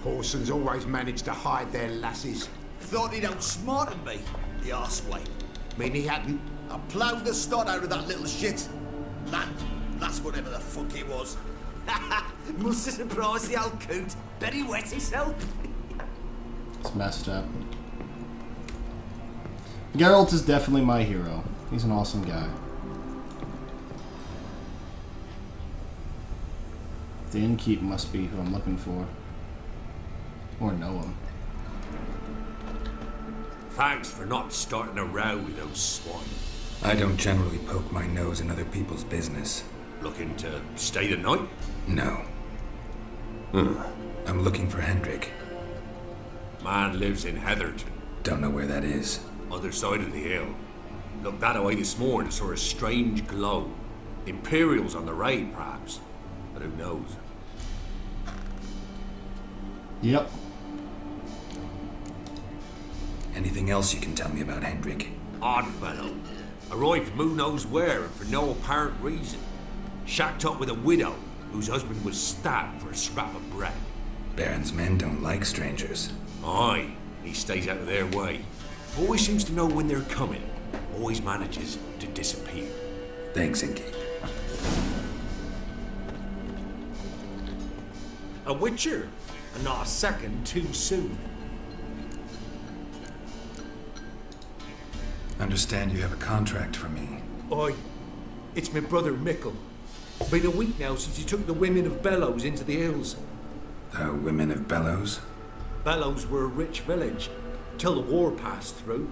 Horsons always manage to hide their lasses. Thought he'd outsmarted me, the arseway. Mean he hadn't? I ploughed the snot out of that little shit. That's whatever the fuck he was. Must have surprised the old coot. Bet he wet himself. It's messed up. Geralt is definitely my hero. He's an awesome guy. The innkeep must be who I'm looking for. Or know him. Thanks for not starting a row with those swine. I don't generally poke my nose in other people's business. Looking to stay the night? No. I'm looking for Hendrik. Man lives in Heatherton. Don't know where that is. Other side of the hill. Looked that away this morning, saw a strange glow. Imperials on the raid, perhaps. But who knows? Yep. Anything else you can tell me about Hendrik? Odd fellow. Arrived from who knows where and for no apparent reason. Shacked up with a widow whose husband was stabbed for a scrap of bread. Baron's men don't like strangers. Aye, he stays out of their way. Always seems to know when they're coming. Always manages to disappear. Thanks, Innkeep. A witcher, and not a second too soon. Understand you have a contract for me. Aye, it's my brother Mickle. Been a week now since he took the women of Bellows into the hills. The women of Bellows? Bellows were a rich village, till the war passed through.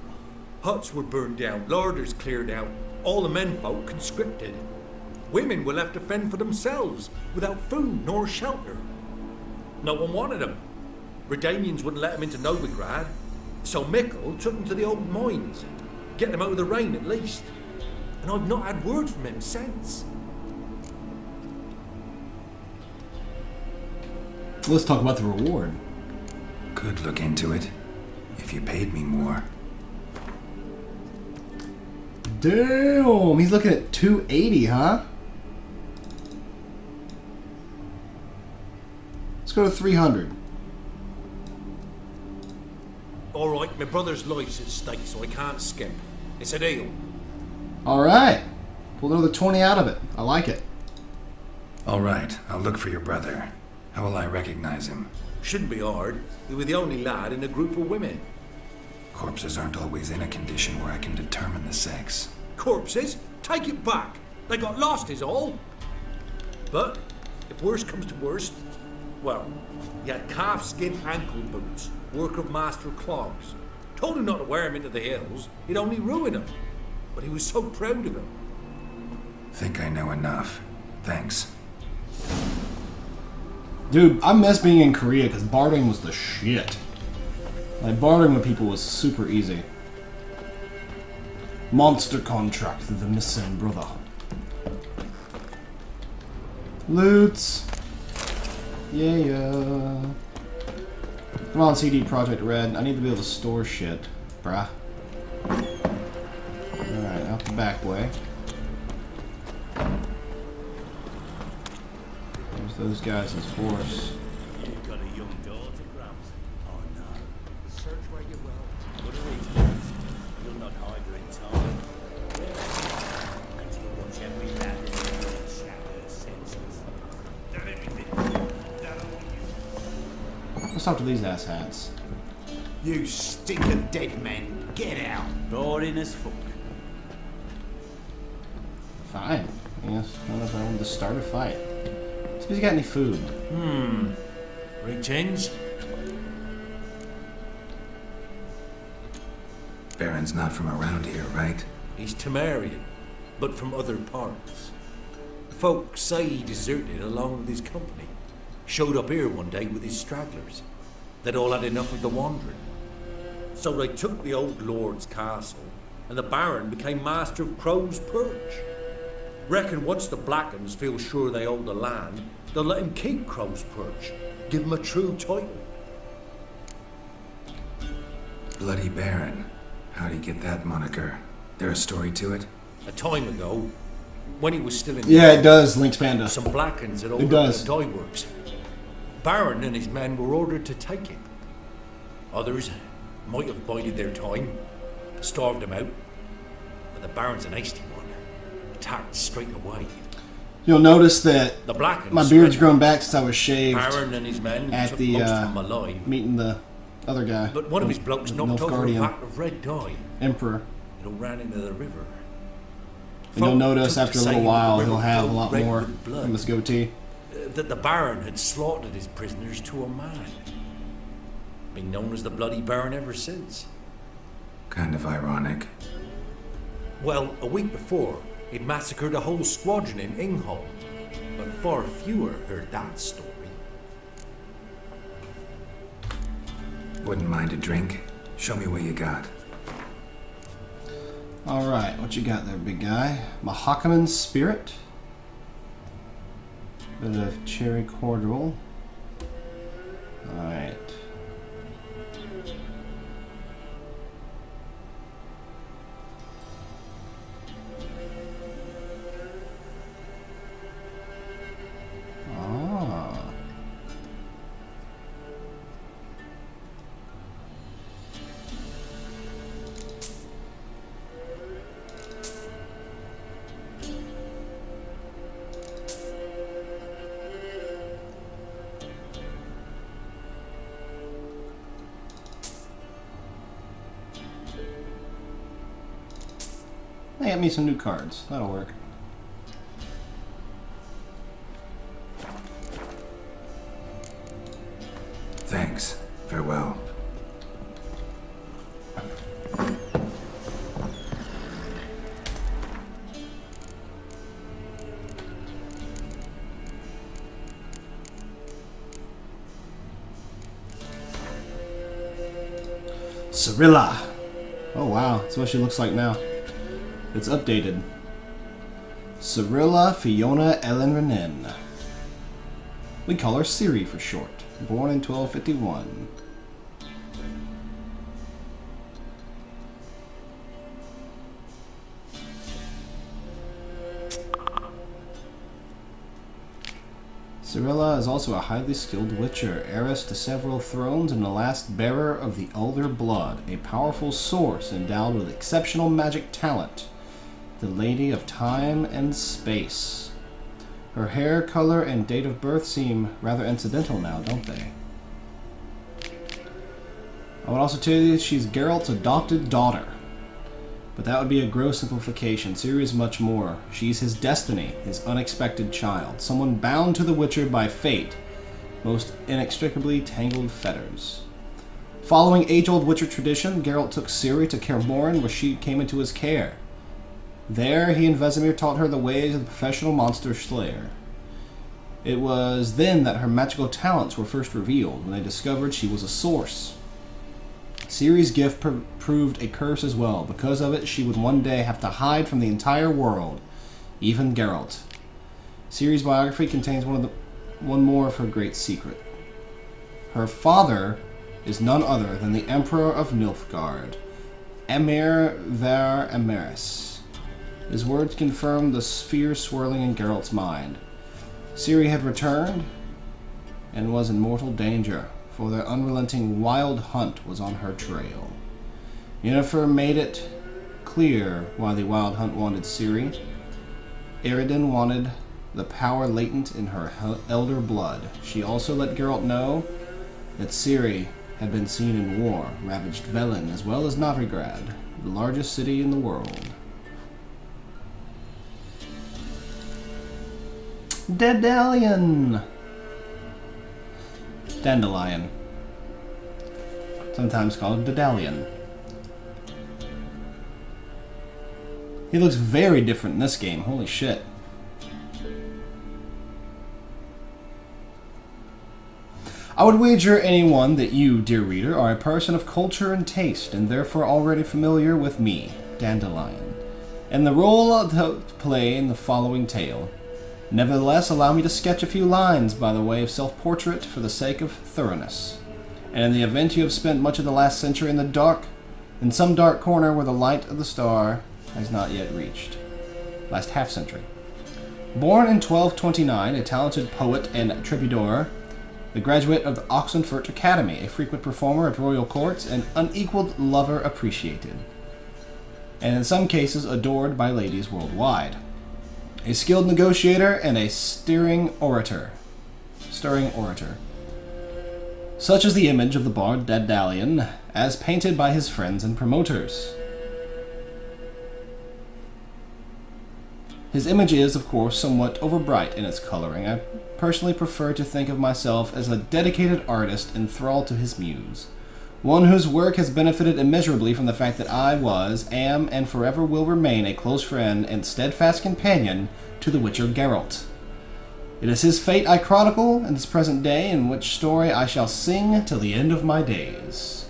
Huts were burned down, larders cleared out, all the menfolk conscripted. Women were left to fend for themselves, without food nor shelter. No one wanted them. Redanians wouldn't let them into Novigrad, so Mickle took them to the old mines, get them out of the rain at least. And I've not had word from him since. Let's talk about the reward. Could look into it. If you paid me more. Damn! He's looking at 280, huh? Let's go to 300. Alright, my brother's life's at stake, so I can't skip. It's a deal. Alright. Pull another 20 out of it. I like it. Alright, I'll look for your brother. How will I recognize him? Shouldn't be hard. You were the only lad in a group of women. Corpses aren't always in a condition where I can determine the sex. Corpses? Take it back. They got lost is all. But, if worst comes to worst, well, he had calf-skin ankle boots, work of Master Clogs. Told him not to wear him into the hills. He'd only ruin him. But he was so proud of him. Think I know enough. Thanks. Dude, I miss being in Korea because bartering was the shit. Like, bartering with people was super easy. Monster contract, the missing brother. Loots. Yeah. Come on, CD Projekt Red. I need to be able to store shit, bruh. Alright, out the back way. There's those guys' horse. You've got a young daughter, Gramps. Oh no. Search where you will. Good reason. You'll not hide her in time. Until you watch every lad and shatter her senses. Done everything. Done all you. Let's talk to these asshats. You stink of dead men. Get out. Boring as fuck. Fine. Yes, I don't know if I wanted to start a fight. See if you got any food. Greetings. Baron's not from around here, right? He's Temerian, but from other parts. Folks say he deserted along with his company. Showed up here one day with his stragglers. They'd all had enough of the wandering. So they took the old lord's castle, and the Baron became master of Crow's Perch. Reckon once the Blackens feel sure they own the land, they'll let him keep Crow's Perch, give him a true title. Bloody Baron. How'd he get that moniker? There a story to it? A time ago, when he was still in Yeah, it does, Link's Panda. some Blackens had It opened does. the dye works. Baron and his men were ordered to take it. Others might have bided their time, starved him out, but the Baron's an hasty one. Attacked straight away. You'll notice that The Black my beard's grown back since I was shaved Baron and his men at took the most of them alive, meeting the other guy. but one of his blokes knocked over a Nilfgaardian vat of red dye. Emperor. It all ran into the river. And you'll Folk notice took after a to little saying while the river he'll have a flowed lot red more with blood. from his goatee. That the Baron had slaughtered his prisoners to a man. Been known as the Bloody Baron ever since. Kind of ironic. Well, a week before, he'd massacred a whole squadron in Ingholm, but far fewer heard that story. Wouldn't mind a drink? Show me what you got. Alright, what you got there, big guy? Mahakaman Spirit. Bit of cherry cordial. Alright. Ah. They got me some new cards. That'll work. Thanks. Farewell. Cirilla. Oh wow, that's what she looks like now. It's updated. Cirilla Fiona Ellen Renin. We call her Ciri for short. Born in 1251. Cirilla is also a highly skilled witcher, heiress to several thrones and the last bearer of the Elder Blood, a powerful source endowed with exceptional magic talent, the Lady of Time and Space. Her hair color and date of birth seem rather incidental now, don't they? I would also tell you she's Geralt's adopted daughter. But that would be a gross simplification. Ciri is much more. She's his destiny, his unexpected child. Someone bound to the Witcher by fate, most inextricably tangled fetters. Following age-old Witcher tradition, Geralt took Ciri to Kaer Morhen, where she came into his care. There, he and Vesemir taught her the ways of the professional monster slayer. It was then that her magical talents were first revealed, when they discovered she was a source. Ciri's gift proved a curse as well. Because of it, she would one day have to hide from the entire world, even Geralt. Ciri's biography contains one more of her great secret. Her father is none other than the Emperor of Nilfgaard, Emir Ver Emeris. His words confirmed the fear swirling in Geralt's mind. Ciri had returned and was in mortal danger, for their unrelenting wild hunt was on her trail. Yennefer made it clear why the wild hunt wanted Ciri. Eredin wanted the power latent in her elder blood. She also let Geralt know that Ciri had been seen in war, ravaged Velen as well as Novigrad, the largest city in the world. Dandelion. Sometimes called Daedalion. He looks very different in this game, holy shit. I would wager anyone that you, dear reader, are a person of culture and taste, and therefore already familiar with me, Dandelion, and the role to play in the following tale. Nevertheless, allow me to sketch a few lines by the way of self-portrait for the sake of thoroughness. And in the event you have spent much of the last century in some dark corner where the light of the star has not yet reached. Last half-century. Born in 1229, a talented poet and troubadour, the graduate of the Oxenfurt Academy, a frequent performer at royal courts, and unequaled lover appreciated, and in some cases adored by ladies worldwide. A skilled negotiator and a stirring orator. Such is the image of the bard Daedalian, as painted by his friends and promoters. His image is, of course, somewhat overbright in its coloring. I personally prefer to think of myself as a dedicated artist enthralled to his muse, one whose work has benefited immeasurably from the fact that I was, am, and forever will remain a close friend and steadfast companion to the Witcher Geralt. It is his fate I chronicle in this present day, in which story I shall sing till the end of my days.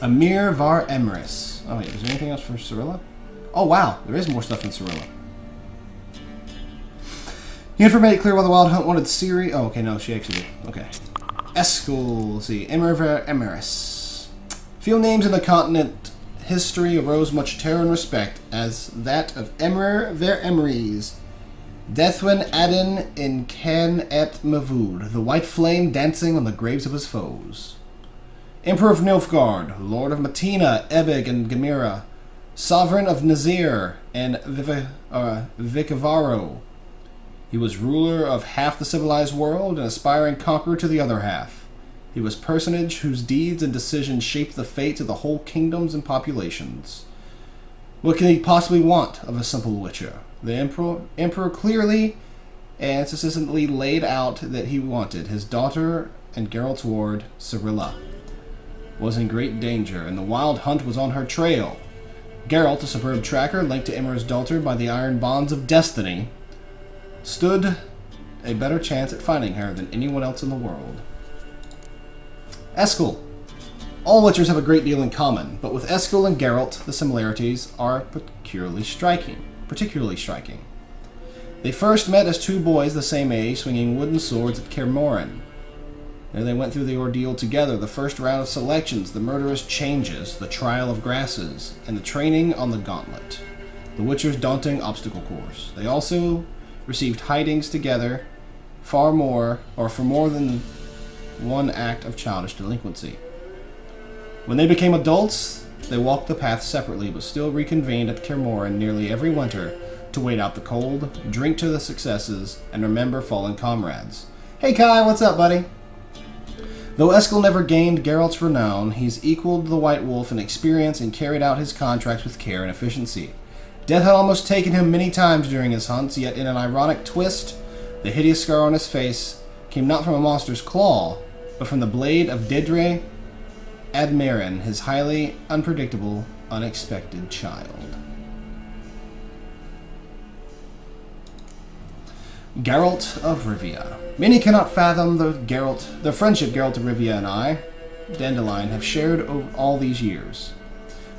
Amir var Emrys. Oh wait, is there anything else for Cirilla? Oh wow, there is more stuff in Cirilla. Yennefer made it clear why the Wild Hunt wanted Ciri. Oh, okay, no, she actually did. Okay. Eskel, let's see. Emir ver Emrys. Few names in the continent history arose much terror and respect as that of Emir ver Emrys. Deathwin Adin in Ken et Mavud, the white flame dancing on the graves of his foes. Emperor of Nilfgaard, Lord of Matina, Ebig, and Gemira, Sovereign of Nazir and Vikavaro. He was ruler of half the civilized world and aspiring conqueror to the other half. He was personage whose deeds and decisions shaped the fate of the whole kingdoms and populations. What can he possibly want of a simple witcher? The emperor clearly and succinctly laid out that he wanted his daughter and Geralt's ward, Cirilla, was in great danger, and the Wild Hunt was on her trail. Geralt, a superb tracker linked to Emir's daughter by the iron bonds of destiny, stood a better chance at finding her than anyone else in the world. Eskel. All Witchers have a great deal in common, but with Eskel and Geralt, the similarities are particularly striking. They first met as two boys the same age, swinging wooden swords at Kaer Morhen. There they went through the ordeal together, the first round of selections, the murderous changes, the trial of grasses, and the training on the gauntlet, the Witcher's daunting obstacle course. They also received hidings together for more than one act of childish delinquency. When they became adults, they walked the path separately, but still reconvened at Kaer Morhen nearly every winter to wait out the cold, drink to the successes, and remember fallen comrades. Hey Kai, what's up, buddy? Though Eskel never gained Geralt's renown, he's equaled the White Wolf in experience and carried out his contracts with care and efficiency. Death had almost taken him many times during his hunts, yet in an ironic twist, the hideous scar on his face came not from a monster's claw, but from the blade of Dedre Admiran, his highly unpredictable, unexpected child. Geralt of Rivia. Many cannot fathom the friendship Geralt of Rivia and I, Dandelion, have shared over all these years.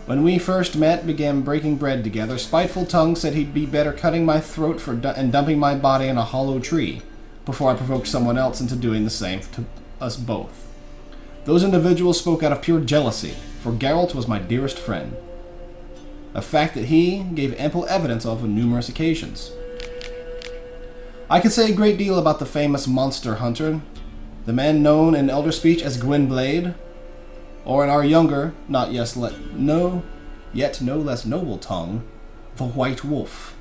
When we first met, began breaking bread together, spiteful tongue said he'd be better cutting my throat and dumping my body in a hollow tree before I provoked someone else into doing the same to us both. Those individuals spoke out of pure jealousy, for Geralt was my dearest friend, a fact that he gave ample evidence of on numerous occasions. I could say a great deal about the famous monster hunter, the man known in elder speech as Gwynblade, or in our younger, yet no less noble tongue, the White Wolf.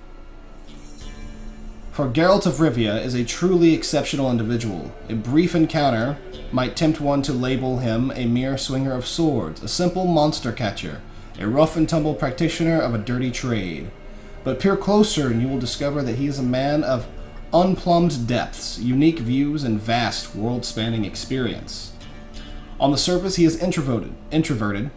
For Geralt of Rivia is a truly exceptional individual. A brief encounter might tempt one to label him a mere swinger of swords, a simple monster catcher, a rough and tumble practitioner of a dirty trade. But peer closer and you will discover that he is a man of unplumbed depths, unique views, and vast world-spanning experience. On the surface he is introverted,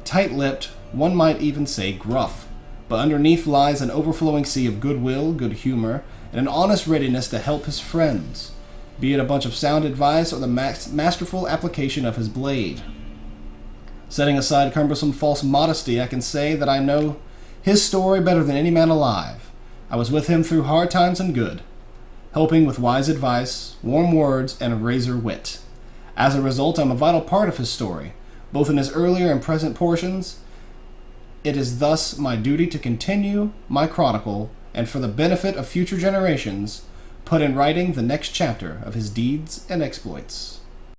tight-lipped, one might even say gruff, but underneath lies an overflowing sea of goodwill, good humor, and an honest readiness to help his friends, be it a bunch of sound advice or the masterful application of his blade. Setting aside cumbersome false modesty, I can say that I know his story better than any man alive. I was with him through hard times and good, helping with wise advice, warm words, and razor wit. As a result, I'm a vital part of his story, both in his earlier and present portions. It is thus my duty to continue my chronicle, and for the benefit of future generations, put in writing the next chapter of his deeds and exploits.